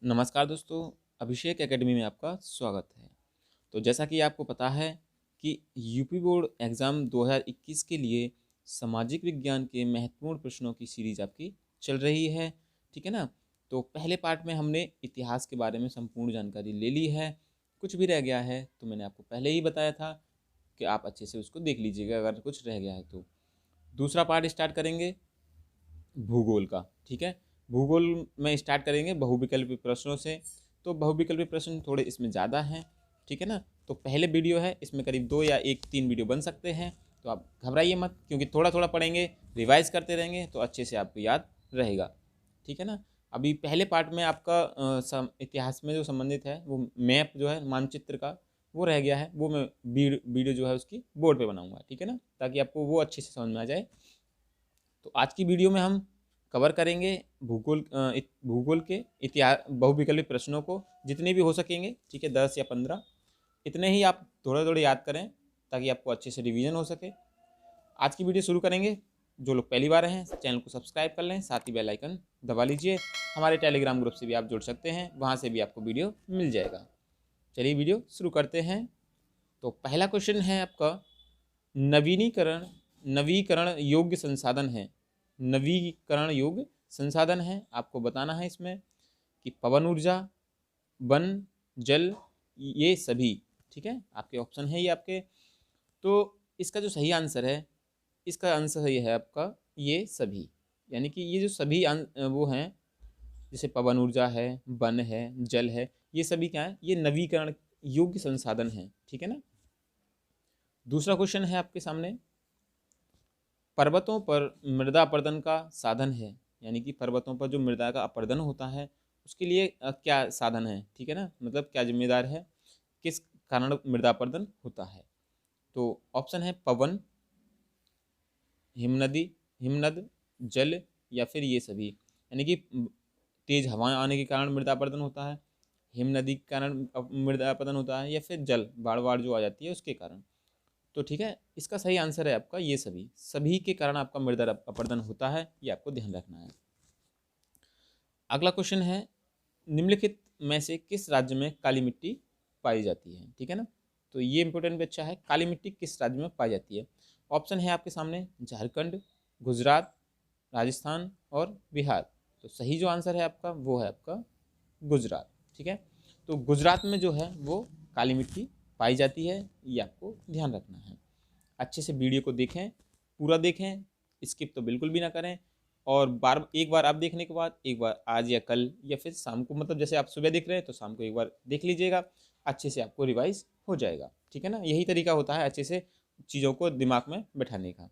नमस्कार दोस्तों, अभिषेक एकेडमी में आपका स्वागत है। तो जैसा कि आपको पता है कि यूपी बोर्ड एग्ज़ाम 2021 के लिए सामाजिक विज्ञान के महत्वपूर्ण प्रश्नों की सीरीज़ आपकी चल रही है, ठीक है ना? तो पहले पार्ट में हमने इतिहास के बारे में संपूर्ण जानकारी ले ली है। कुछ भी रह गया है तो मैंने आपको पहले ही बताया था कि आप अच्छे से उसको देख लीजिएगा अगर कुछ रह गया है तो। दूसरा पार्ट स्टार्ट करेंगे भूगोल का, ठीक है। भूगोल में स्टार्ट करेंगे बहुविकल्पी प्रश्नों से। तो बहुविकल्पी प्रश्न थोड़े इसमें ज़्यादा हैं, ठीक है ना। तो पहले वीडियो है, इसमें करीब 2 या 1-3 वीडियो बन सकते हैं। तो आप घबराइए मत, क्योंकि थोड़ा थोड़ा पढ़ेंगे, रिवाइज करते रहेंगे तो अच्छे से आपको याद रहेगा, ठीक है ना। अभी पहले पार्ट में आपका इतिहास में जो संबंधित है वो मैप जो है मानचित्र का वो रह गया है, वो मैं वीडियो जो है उसकी बोर्ड पे बनाऊंगा, ठीक है ना, ताकि आपको वो अच्छे से समझ में आ जाए। तो आज की वीडियो में हम कवर करेंगे भूगोल के इतिहास बहुविकल्पी प्रश्नों को जितने भी हो सकेंगे, ठीक है, 10 या 15 इतने ही आप थोड़े थोड़े याद करें ताकि आपको अच्छे से रिवीजन हो सके। आज की वीडियो शुरू करेंगे। जो लोग पहली बार हैं चैनल को सब्सक्राइब कर लें, साथ ही बेल आइकन दबा लीजिए। हमारे टेलीग्राम ग्रुप से भी आप जुड़ सकते हैं, वहाँ से भी आपको वीडियो मिल जाएगा। चलिए वीडियो शुरू करते हैं। तो पहला क्वेश्चन है आपका, नवीनीकरण नवीकरण योग्य संसाधन है। नवीकरण योग्य संसाधन है, आपको बताना है इसमें कि पवन ऊर्जा, वन, जल, ये सभी, ठीक है। आपके ऑप्शन है ये आपके। तो इसका जो सही आंसर है, इसका आंसर सही है आपका ये सभी। यानी कि ये जो सभी वो हैं, जैसे पवन ऊर्जा है, वन है, जल है, ये सभी क्या है, ये नवीकरण योग्य संसाधन है, ठीक है ना। दूसरा क्वेश्चन है आपके सामने, पर्वतों पर मृदा अपरदन का साधन है। यानी कि पर्वतों पर जो मृदा का अपरदन होता है उसके लिए क्या साधन है, ठीक है ना, मतलब क्या जिम्मेदार है, किस कारण मृदा अपरदन होता है। तो ऑप्शन है पवन, हिमनदी, हिमनद, जल, या फिर ये सभी। यानी कि तेज हवाएं आने के कारण मृदा अपरदन होता है, हिम नदी के कारण मृदा अपरदन होता है, या फिर जल बाढ़ वाढ़ जो आ जाती है उसके कारण। तो ठीक है, इसका सही आंसर है आपका ये सभी। सभी के कारण आपका मृदा अपरदन होता है, ये आपको ध्यान रखना है। अगला क्वेश्चन है, निम्नलिखित में से किस राज्य में काली मिट्टी पाई जाती है, ठीक है ना। तो ये इंपॉर्टेंट भी अच्छा है, काली मिट्टी किस राज्य में पाई जाती है। ऑप्शन है आपके सामने, झारखंड, गुजरात, राजस्थान और बिहार। तो सही जो आंसर है आपका वो है आपका गुजरात, ठीक है। तो गुजरात में जो है वो काली मिट्टी पाई जाती है, ये आपको ध्यान रखना है। अच्छे से वीडियो को देखें, पूरा देखें, स्किप तो बिल्कुल भी ना करें। और एक बार आप देखने के बाद एक बार आज या कल या फिर शाम को, मतलब जैसे आप सुबह देख रहे हैं तो शाम को एक बार देख लीजिएगा, अच्छे से आपको रिवाइज हो जाएगा, ठीक है ना। यही तरीका होता है अच्छे से चीज़ों को दिमाग में बैठाने का।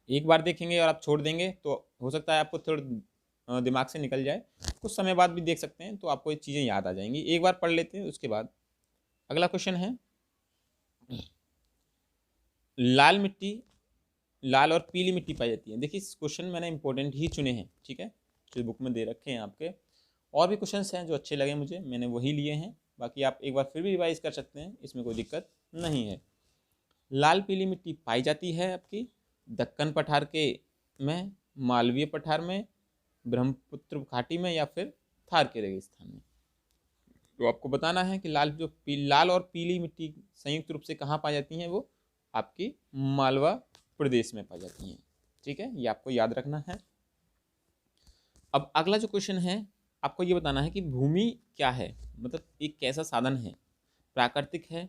एक बार देखेंगे और आप छोड़ देंगे तो हो सकता है आपको थोड़ा दिमाग से निकल जाए, कुछ समय बाद भी देख सकते हैं तो आपको ये चीज़ें याद आ जाएंगी। एक बार पढ़ लेते हैं उसके बाद। अगला क्वेश्चन है, लाल मिट्टी, लाल और पीली मिट्टी पाई जाती है। देखिए इस क्वेश्चन मैंने इंपॉर्टेंट ही चुने हैं, ठीक है, जो बुक में दे रखे हैं आपके। और भी क्वेश्चंस हैं जो अच्छे लगे मुझे, मैंने वही लिए हैं। बाकी आप एक बार फिर भी रिवाइज कर सकते हैं, इसमें कोई दिक्कत नहीं है। लाल पीली मिट्टी पाई जाती है आपकी दक्कन पठार के में, मालवीय पठार में, ब्रह्मपुत्र घाटी में, या फिर थार के रेगिस्तान में। तो आपको बताना है कि लाल और पीली मिट्टी संयुक्त रूप से कहाँ पाई जाती हैं, वो आपकी मालवा प्रदेश में पाई जाती हैं, ठीक है, ये आपको याद रखना है। अब अगला जो क्वेश्चन है, आपको ये बताना है कि भूमि क्या है, मतलब एक कैसा साधन है, प्राकृतिक है,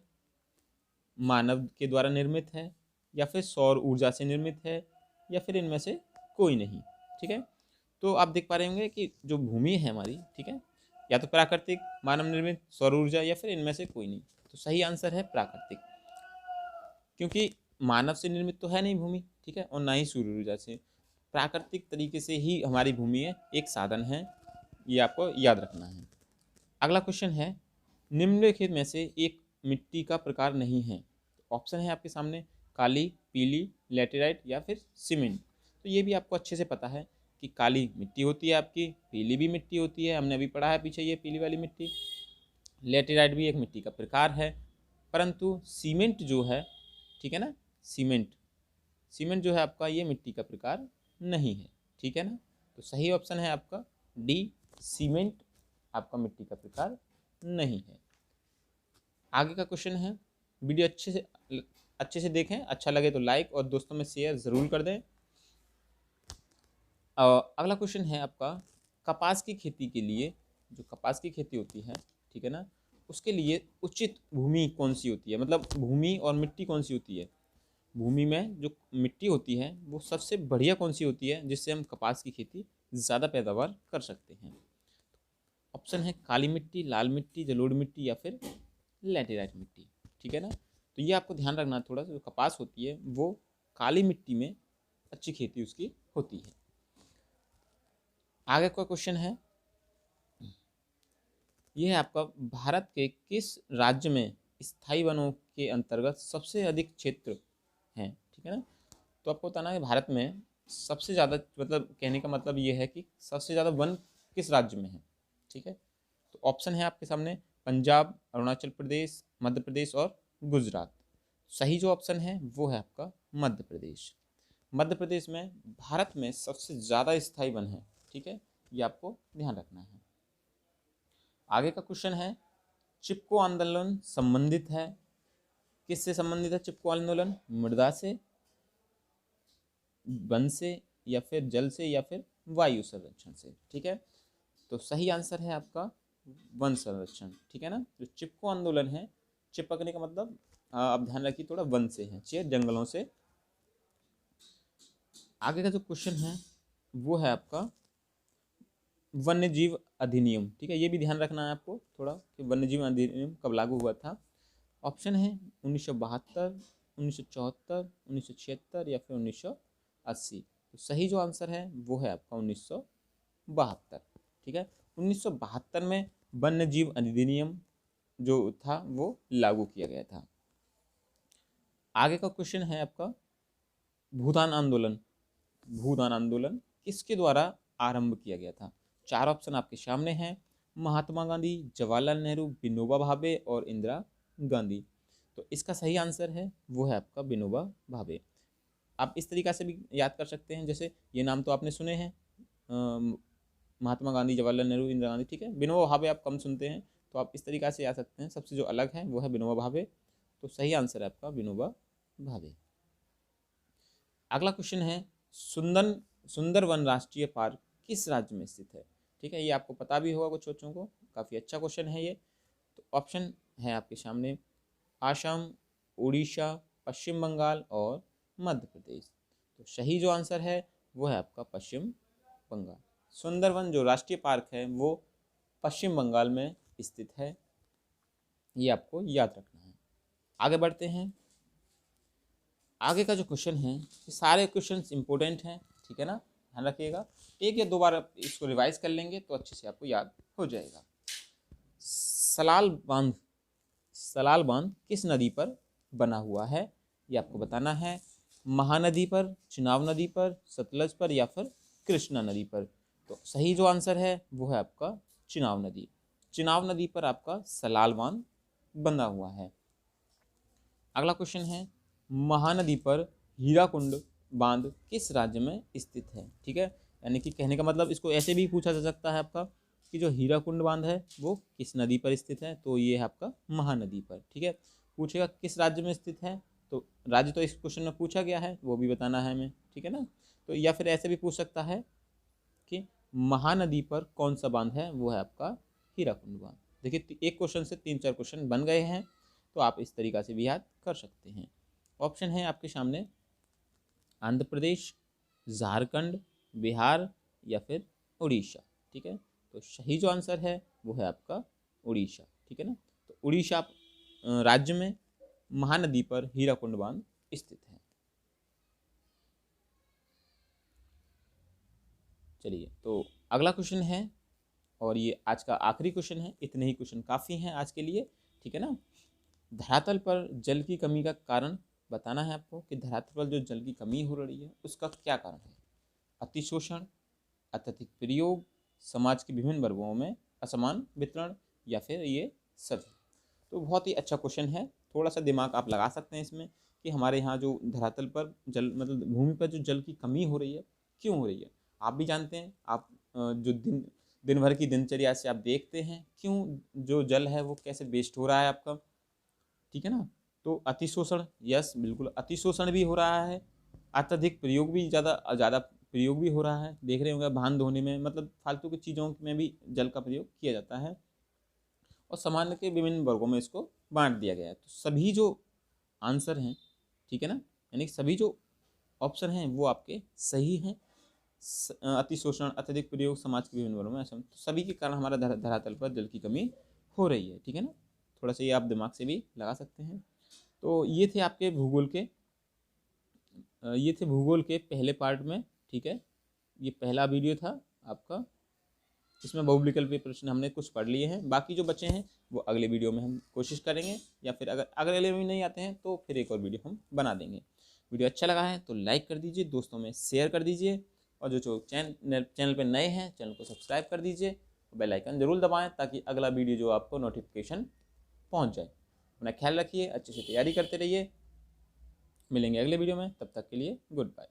मानव के द्वारा निर्मित है, या फिर सौर ऊर्जा से निर्मित है, या फिर इनमें से कोई नहीं, ठीक है। तो आप देख पा रहे होंगे कि जो भूमि है हमारी, ठीक है, या तो प्राकृतिक, मानव निर्मित, सौर ऊर्जा, या फिर इनमें से कोई नहीं। तो सही आंसर है प्राकृतिक, क्योंकि मानव से निर्मित तो है नहीं भूमि, ठीक है, और ना ही सूर्य ऊर्जा से। प्राकृतिक तरीके से ही हमारी भूमि है, एक साधन है, ये आपको याद रखना है। अगला क्वेश्चन है, निम्नलिखित में से एक मिट्टी का प्रकार नहीं है। ऑप्शन है आपके सामने, काली, पीली, लेटेराइट, या फिर सीमेंट। तो ये भी आपको अच्छे से पता है कि काली मिट्टी होती है आपकी, पीली भी मिट्टी होती है, हमने अभी पढ़ा है पीछे ये पीली वाली मिट्टी। लेटेराइट भी एक मिट्टी का प्रकार है, परंतु सीमेंट जो है, ठीक है ना, सीमेंट सीमेंट जो है आपका ये मिट्टी का प्रकार नहीं है, ठीक है ना। तो सही ऑप्शन है आपका डी, सीमेंट, आपका मिट्टी का प्रकार नहीं है। आगे का क्वेश्चन है, वीडियो अच्छे से देखें, अच्छा लगे तो लाइक और दोस्तों में शेयर ज़रूर कर दें। अगला क्वेश्चन है आपका, कपास की खेती के लिए, जो कपास की खेती होती है, ठीक है ना, उसके लिए उचित भूमि कौन सी होती है, मतलब भूमि और मिट्टी कौन सी होती है। भूमि में जो मिट्टी होती है वो सबसे बढ़िया कौन सी होती है जिससे हम कपास की खेती ज़्यादा पैदावार कर सकते हैं। ऑप्शन है काली मिट्टी, लाल मिट्टी, जलोढ़ मिट्टी या फिर लैटेराइट मिट्टी, ठीक है ना। तो ये आपको ध्यान रखना, थोड़ा सा जो कपास होती है वो काली मिट्टी में अच्छी खेती उसकी होती है। आगे का क्वेश्चन है, यह है आपका, भारत के किस राज्य में स्थायी वनों के अंतर्गत सबसे अधिक क्षेत्र हैं, ठीक है ना। तो आपको बताना है भारत में सबसे ज़्यादा, मतलब कहने का मतलब ये है कि सबसे ज़्यादा वन किस राज्य में है, ठीक है। तो ऑप्शन है आपके सामने, पंजाब, अरुणाचल प्रदेश, मध्य प्रदेश और गुजरात। सही जो ऑप्शन है वो है आपका मध्य प्रदेश। मध्य प्रदेश में भारत में सबसे ज़्यादा स्थायी वन है, ठीक है, ये आपको ध्यान रखना है। आगे का क्वेश्चन है, चिपको आंदोलन संबंधित है, किससे संबंधित है चिपको आंदोलन, मृदा से, वन से या फिर जल से या फिर वायु संरक्षण से, ठीक है। तो सही आंसर है आपका वन संरक्षण, ठीक है ना। जो चिपको आंदोलन है, चिपकने का मतलब आप ध्यान रखिए थोड़ा, वन से है, जंगलों से। आगे का जो क्वेश्चन है वो है आपका वन्य जीव अधिनियम, ठीक है, ये भी ध्यान रखना है आपको थोड़ा कि वन्य जीव अधिनियम कब लागू हुआ था। ऑप्शन है 1972, 1974, 1976 या फिर 1980। तो सही जो आंसर है वो है आपका 1972, ठीक है। 1972 में वन्य जीव अधिनियम जो था वो लागू किया गया था। आगे का क्वेश्चन है आपका, भूदान आंदोलन, भूदान आंदोलन किसके द्वारा आरंभ किया गया था। चार ऑप्शन आपके सामने हैं, महात्मा गांधी, जवाहरलाल नेहरू, विनोबा भावे और इंदिरा गांधी। तो इसका सही आंसर है वो है आपका विनोबा भावे। आप इस तरीका से भी याद कर सकते हैं, जैसे ये नाम तो आपने सुने हैं, महात्मा गांधी, जवाहरलाल नेहरू, इंदिरा गांधी, ठीक है। विनोबा भावे आप कम सुनते हैं, तो आप इस तरीका से याद सकते हैं, सबसे जो अलग है वो है विनोबा भावे। तो सही आंसर है आपका विनोबा भावे। अगला क्वेश्चन है, सुंदरवन राष्ट्रीय पार्क किस राज्य में स्थित है, ठीक है। ये आपको पता भी होगा कुछ बच्चों को, काफ़ी अच्छा क्वेश्चन है ये। तो ऑप्शन है आपके सामने, असम, उड़ीसा, पश्चिम बंगाल और मध्य प्रदेश। तो सही जो आंसर है वो है आपका पश्चिम बंगाल। सुंदरवन जो राष्ट्रीय पार्क है वो पश्चिम बंगाल में स्थित है, ये आपको याद रखना है। आगे बढ़ते हैं। आगे का जो क्वेश्चन है, ये सारे क्वेश्चन इंपॉर्टेंट हैं, ठीक है ना, ध्यान रखिएगा। एक या दो बार इसको रिवाइज कर लेंगे तो अच्छे से आपको याद हो जाएगा। सलाल बांध किस नदी पर बना हुआ है, ये आपको बताना है। महानदी पर, चिनाब नदी पर, सतलज पर या फिर कृष्णा नदी पर। तो सही जो आंसर है वो है आपका चिनाब नदी। चिनाब नदी पर आपका सलाल बांध बना हुआ है। अगला क्वेश्चन है, महानदी पर हीराकुंड बांध किस राज्य में स्थित है, ठीक है। यानी कि कहने का मतलब इसको ऐसे भी पूछा जा सकता है आपका कि जो हीराकुंड बांध है वो किस नदी पर स्थित है, तो ये है आपका महानदी पर, ठीक है। पूछेगा किस राज्य में स्थित है, तो राज्य तो इस क्वेश्चन में पूछा गया है, वो भी बताना है हमें, ठीक है ना। तो या फिर ऐसे भी पूछ सकता है कि महानदी पर कौन सा बांध है, वो है आपका हीराकुंड बांध। देखिए एक क्वेश्चन से 3-4 क्वेश्चन बन गए हैं, तो आप इस तरीका से भी याद कर सकते हैं। ऑप्शन है आपके सामने, आंध्र प्रदेश, झारखंड, बिहार या फिर उड़ीसा, ठीक है। तो सही जो आंसर है वो है आपका उड़ीसा, ठीक है ना। तो उड़ीसा राज्य में महानदी पर हीराकुंड बांध स्थित है। चलिए, तो अगला क्वेश्चन है, और ये आज का आखिरी क्वेश्चन है, इतने ही क्वेश्चन काफ़ी हैं आज के लिए, ठीक है ना। धरातल पर जल की कमी का कारण बताना है आपको कि धरातल पर जो जल की कमी हो रही है उसका क्या कारण है। अतिशोषण, अत्यधिक प्रयोग, समाज के विभिन्न वर्गों में असमान वितरण या फिर ये सभी। तो बहुत ही अच्छा क्वेश्चन है, थोड़ा सा दिमाग आप लगा सकते हैं इसमें कि हमारे यहाँ जो धरातल पर जल, मतलब भूमि पर जो जल की कमी हो रही है, क्यों हो रही है। आप भी जानते हैं, आप जो दिन भर की दिनचर्या से आप देखते हैं क्यों जो जल है वो कैसे वेस्ट हो रहा है आपका, ठीक है ना। तो अतिशोषण, यस बिल्कुल अतिशोषण भी हो रहा है, अत्यधिक प्रयोग भी ज़्यादा प्रयोग भी हो रहा है। देख रहे होंगे भान धोने में, मतलब फालतू की चीज़ों में भी जल का प्रयोग किया जाता है। और सामान्य के विभिन्न वर्गों में इसको बांट दिया गया है। तो सभी जो आंसर हैं, ठीक है ना, यानी सभी जो ऑप्शन हैं वो आपके सही हैं। अतिशोषण, अत्यधिक प्रयोग समाज के विभिन्न वर्गों में असम, तो सभी के कारण हमारा धरातल पर जल की कमी हो रही है, ठीक है ना। थोड़ा सा ये आप दिमाग से भी लगा सकते हैं। तो ये थे आपके भूगोल के पहले पार्ट में, ठीक है। ये पहला वीडियो था आपका, इसमें बहुविकल्पीय प्रश्न हमने कुछ पढ़ लिए हैं, बाकी जो बचे हैं वो अगले वीडियो में हम कोशिश करेंगे, या फिर अगर अगले में नहीं आते हैं तो फिर एक और वीडियो हम बना देंगे। वीडियो अच्छा लगा है तो लाइक कर दीजिए, दोस्तों में शेयर कर दीजिए, और जो चैनल पर नए हैं चैनल को सब्सक्राइब कर दीजिए, बेल आइकन जरूर दबाएं ताकि अगला वीडियो जो आपको नोटिफिकेशन पहुंच जाए। अपना ख्याल रखिए, अच्छे से तैयारी करते रहिए, मिलेंगे अगले वीडियो में, तब तक के लिए गुड बाय।